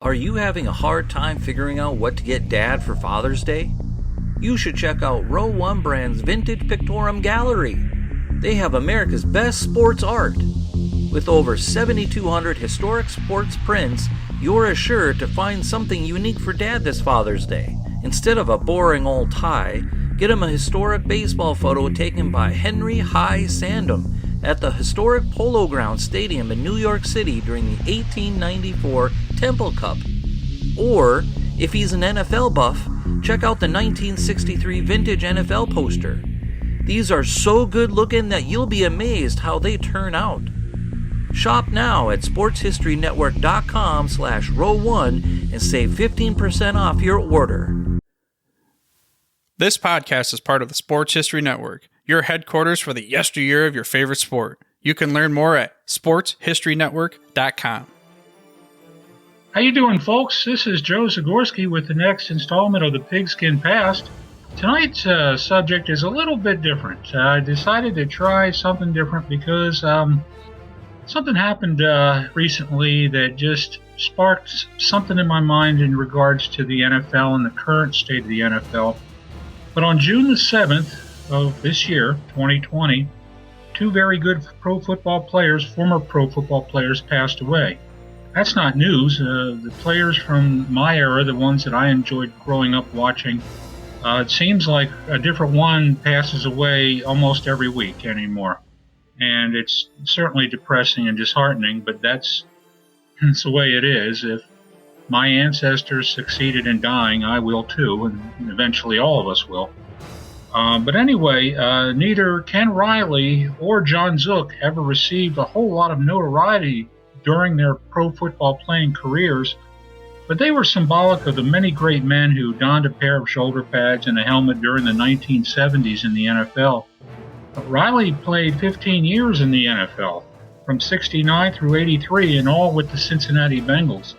Are you having a hard time figuring out what to get Dad for Father's Day? You should check out Row 1 Brand's Vintage Pictorum Gallery. They have America's best sports art. With over 7,200 historic sports prints, you're assured to find something unique for Dad this Father's Day. Instead of a boring old tie, get him a historic baseball photo taken by Henry High Sandom at the historic Polo Grounds Stadium in New York City during the 1894 Temple Cup. Or, if he's an NFL buff, check out the 1963 vintage NFL poster. These are so good looking that you'll be amazed how they turn out. Shop now at sportshistorynetwork.com/row1 and save 15% off your order. This podcast is part of the Sports History Network, your headquarters for the yesteryear of your favorite sport. You can learn more at sportshistorynetwork.com. How you doing, folks? This is Joe Zagorski with the next installment of the Pigskin Past. Tonight's subject is a little bit different. I decided to try something different because something happened recently that just sparked something in my mind in regards to the NFL and the current state of the NFL. But on June the 7th of this year, 2020, two very good former football players, passed away. That's not news. The players from my era, the ones that I enjoyed growing up watching, it seems like a different one passes away almost every week anymore. And it's certainly depressing and disheartening, but that's the way it is. If my ancestors succeeded in dying, I will too, and eventually all of us will. But anyway, neither Ken Riley or John Zook ever received a whole lot of notoriety during their pro football playing careers, but they were symbolic of the many great men who donned a pair of shoulder pads and a helmet during the 1970s in the NFL. But Riley played 15 years in the NFL, from 69 through 83, and all with the Cincinnati Bengals.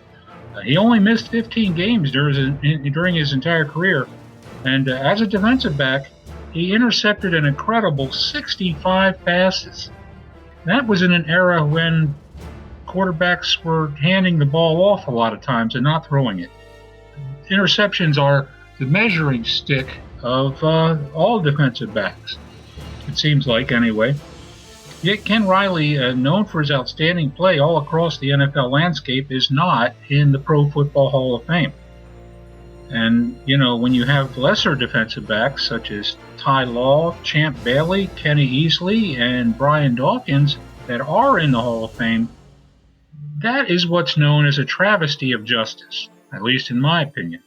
He only missed 15 games during his entire career, and as a defensive back, he intercepted an incredible 65 passes. That was in an era when quarterbacks were handing the ball off a lot of times and not throwing it. Interceptions are the measuring stick of all defensive backs, it seems like anyway. Yet Ken Riley, known for his outstanding play all across the NFL landscape, is not in the Pro Football Hall of Fame. And, you know, when you have lesser defensive backs such as Ty Law, Champ Bailey, Kenny Easley, and Brian Dawkins that are in the Hall of Fame, that is what's known as a travesty of justice, at least in my opinion.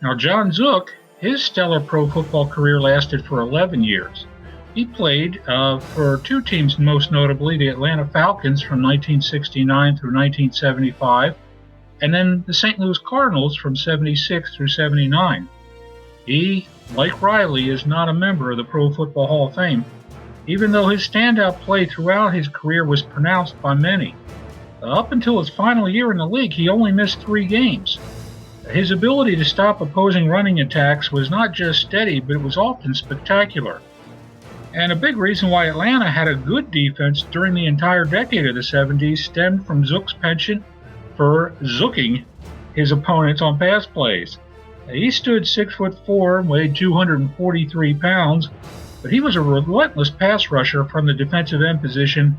Now, John Zook, his stellar pro football career lasted for 11 years. He played for two teams, most notably the Atlanta Falcons from 1969 through 1975, and then the St. Louis Cardinals from 76 through 79. He, like Riley, is not a member of the Pro Football Hall of Fame, even though his standout play throughout his career was pronounced by many. Up until his final year in the league, he only missed 3 games. His ability to stop opposing running attacks was not just steady, but it was often spectacular. And a big reason why Atlanta had a good defense during the entire decade of the 70s stemmed from Zook's penchant for zooking his opponents on pass plays. He stood 6'4", weighed 243 pounds, but he was a relentless pass rusher from the defensive end position,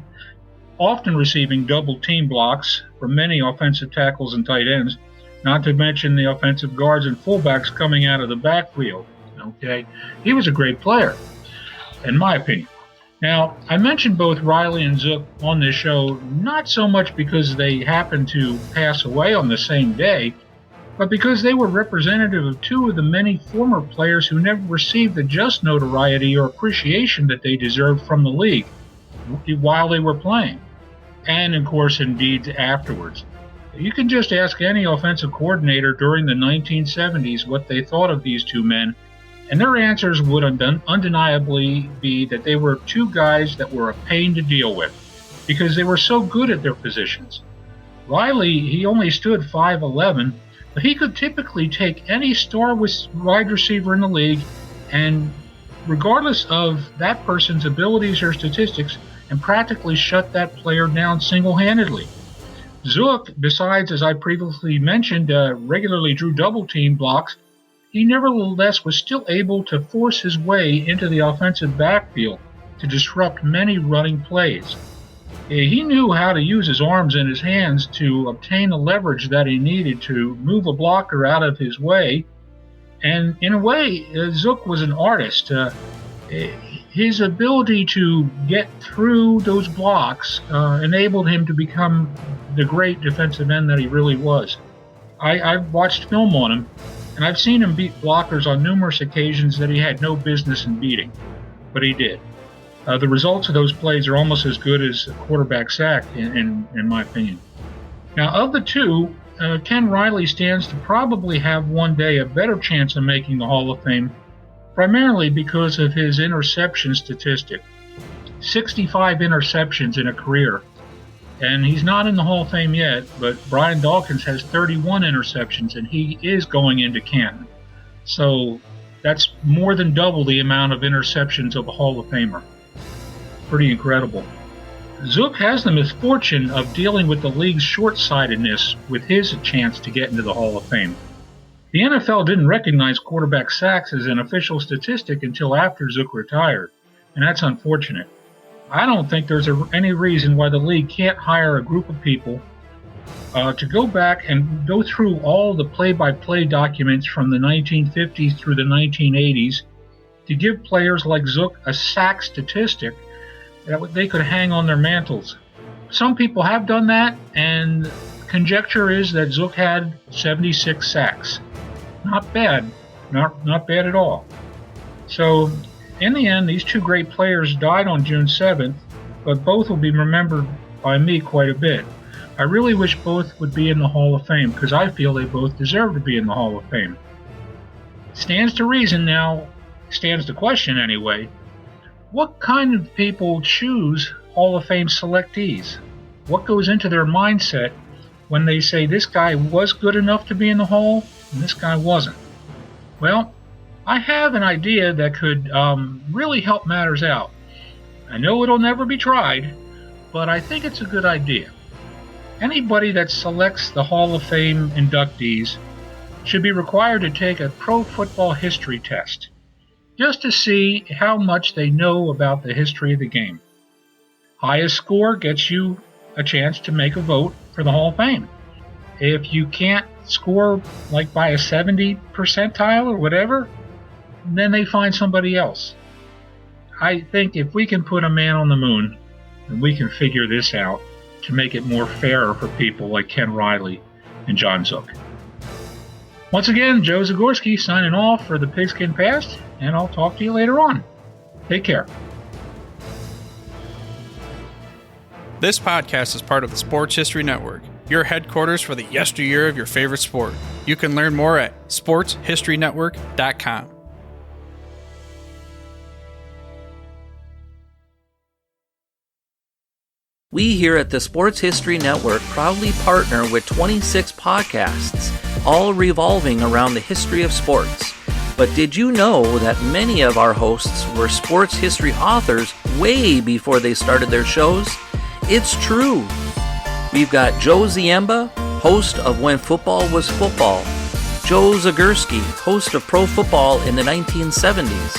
often receiving double team blocks from many offensive tackles and tight ends, not to mention the offensive guards and fullbacks coming out of the backfield. Okay, he was a great player, in my opinion. Now, I mentioned both Riley and Zook on this show not so much because they happened to pass away on the same day, but because they were representative of two of the many former players who never received the just notoriety or appreciation that they deserved from the league while they were playing, and of course, indeed, afterwards. You can just ask any offensive coordinator during the 1970s what they thought of these two men, and their answers would undeniably be that they were two guys that were a pain to deal with because they were so good at their positions. Riley, he only stood 5'11", but he could typically take any star wide receiver in the league and, regardless of that person's abilities or statistics, and practically shut that player down single-handedly. Zook, besides, as I previously mentioned, regularly drew double-team blocks, he nevertheless was still able to force his way into the offensive backfield to disrupt many running plays. He knew how to use his arms and his hands to obtain the leverage that he needed to move a blocker out of his way. And in a way, Zook was an artist. His ability to get through those blocks enabled him to become the great defensive end that he really was. I've watched film on him, and I've seen him beat blockers on numerous occasions that he had no business in beating, but he did. The results of those plays are almost as good as a quarterback sack, in my opinion. Now, of the two, Ken Riley stands to probably have one day a better chance of making the Hall of Fame, primarily because of his interception statistic. 65 interceptions in a career. And he's not in the Hall of Fame yet, but Brian Dawkins has 31 interceptions, and he is going into Canton. So that's more than double the amount of interceptions of a Hall of Famer. Pretty incredible. Zook has the misfortune of dealing with the league's short-sightedness with his chance to get into the Hall of Fame. The NFL didn't recognize quarterback sacks as an official statistic until after Zook retired, and that's unfortunate. I don't think there's any reason why the league can't hire a group of people to go back and go through all the play-by-play documents from the 1950s through the 1980s to give players like Zook a sack statistic that they could hang on their mantles. Some people have done that, and conjecture is that Zook had 76 sacks. Not bad. Not bad at all. So, in the end, these two great players died on June 7th, but both will be remembered by me quite a bit. I really wish both would be in the Hall of Fame, because I feel they both deserve to be in the Hall of Fame. Stands to reason now, stands to question anyway, what kind of people choose Hall of Fame selectees? What goes into their mindset when they say this guy was good enough to be in the Hall and this guy wasn't? Well, I have an idea that could really help matters out. I know it'll never be tried, but I think it's a good idea. Anybody that selects the Hall of Fame inductees should be required to take a pro football history test, just to see how much they know about the history of the game. Highest score gets you a chance to make a vote for the Hall of Fame. If you can't score like by a 70 percentile or whatever, then they find somebody else. I think if we can put a man on the moon, then we can figure this out to make it more fair for people like Ken Riley and John Zook. Once again, Joe Zagorski signing off for the Pigskin Past, and I'll talk to you later on. Take care. This podcast is part of the Sports History Network, your headquarters for the yesteryear of your favorite sport. You can learn more at sportshistorynetwork.com. We here at the Sports History Network proudly partner with 26 podcasts, all revolving around the history of sports. But did you know that many of our hosts were sports history authors way before they started their shows? It's true. We've got Joe Ziemba, host of When Football Was Football, Joe Zagorski, host of Pro Football in the 1970s,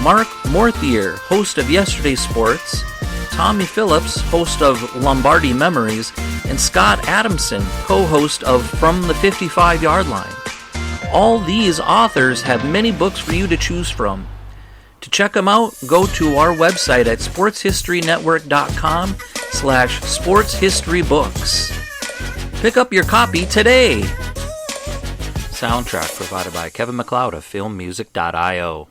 Mark Morthier, host of Yesterday Sports, Tommy Phillips, host of Lombardi Memories, and Scott Adamson, co-host of From the 55-Yard Line. All these authors have many books for you to choose from. To check them out, go to our website at sportshistorynetwork.com/sportshistorybooks. Pick up your copy today. Soundtrack provided by Kevin MacLeod of filmmusic.io.